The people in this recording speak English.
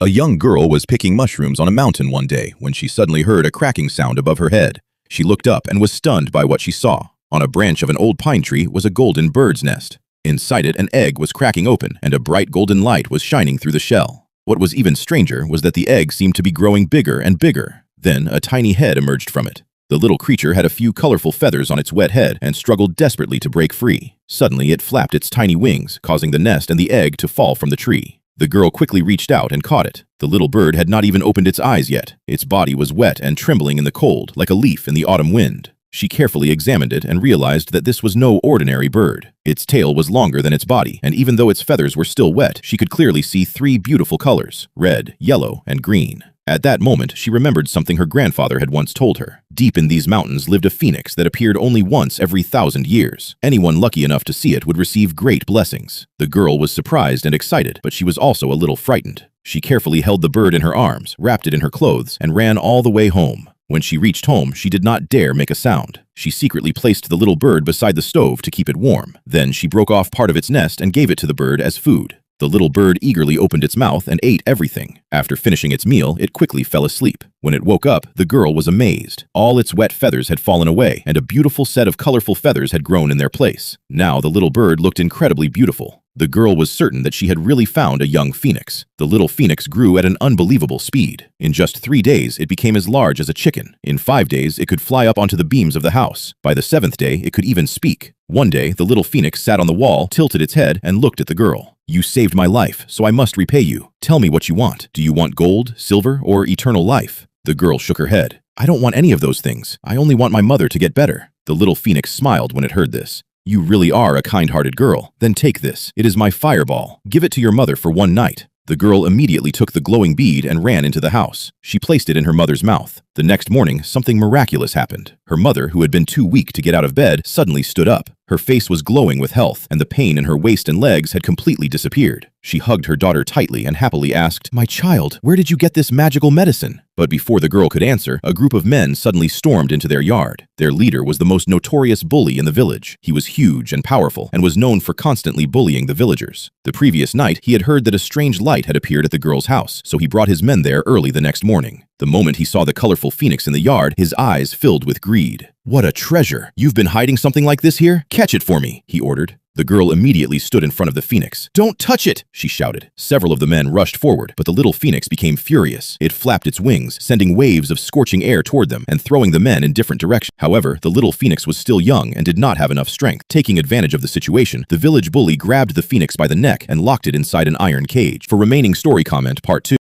A young girl was picking mushrooms on a mountain one day when she suddenly heard a cracking sound above her head. She looked up and was stunned by what she saw. On a branch of an old pine tree was a golden bird's nest. Inside it, an egg was cracking open, and a bright golden light was shining through the shell. What was even stranger was that the egg seemed to be growing bigger and bigger. Then a tiny head emerged from it. The little creature had a few colorful feathers on its wet head and struggled desperately to break free. Suddenly, it flapped its tiny wings, causing the nest and the egg to fall from the tree. The girl quickly reached out and caught it. The little bird had not even opened its eyes yet. Its body was wet and trembling in the cold, like a leaf in the autumn wind. She carefully examined it and realized that this was no ordinary bird. Its tail was longer than its body, and even though its feathers were still wet, she could clearly see three beautiful colors: red, yellow, and green. At that moment, she remembered something her grandfather had once told her. Deep in these mountains lived a phoenix that appeared only once every 1,000 years. Anyone lucky enough to see it would receive great blessings. The girl was surprised and excited, but she was also a little frightened. She carefully held the bird in her arms, wrapped it in her clothes, and ran all the way home. When she reached home, she did not dare make a sound. She secretly placed the little bird beside the stove to keep it warm. Then she broke off part of its nest and gave it to the bird as food. The little bird eagerly opened its mouth and ate everything. After finishing its meal, it quickly fell asleep. When it woke up, the girl was amazed. All its wet feathers had fallen away, and a beautiful set of colorful feathers had grown in their place. Now the little bird looked incredibly beautiful. The girl was certain that she had really found a young phoenix. The little phoenix grew at an unbelievable speed. In just 3 days, it became as large as a chicken. In 5 days, it could fly up onto the beams of the house. By the 7th day, it could even speak. One day, the little phoenix sat on the wall, tilted its head, and looked at the girl. "You saved my life, so I must repay you. Tell me what you want. Do you want gold, silver, or eternal life?" The girl shook her head. "I don't want any of those things. I only want my mother to get better." The little phoenix smiled when it heard this. "You really are a kind-hearted girl. Then take this. It is my fireball. Give it to your mother for one night." The girl immediately took the glowing bead and ran into the house. She placed it in her mother's mouth. The next morning, something miraculous happened. Her mother, who had been too weak to get out of bed, suddenly stood up. Her face was glowing with health, and the pain in her waist and legs had completely disappeared. She hugged her daughter tightly and happily asked, "My child, where did you get this magical medicine?" But before the girl could answer, a group of men suddenly stormed into their yard. Their leader was the most notorious bully in the village. He was huge and powerful, and was known for constantly bullying the villagers. The previous night, he had heard that a strange light had appeared at the girl's house, so he brought his men there early the next morning. The moment he saw the colorful phoenix in the yard, his eyes filled with greed. "What a treasure! You've been hiding something like this here? Catch it for me," he ordered. The girl immediately stood in front of the phoenix. "Don't touch it!" she shouted. Several of the men rushed forward, but the little phoenix became furious. It flapped its wings, sending waves of scorching air toward them and throwing the men in different directions. However, the little phoenix was still young and did not have enough strength. Taking advantage of the situation, the village bully grabbed the phoenix by the neck and locked it inside an iron cage. For remaining story, comment part 2.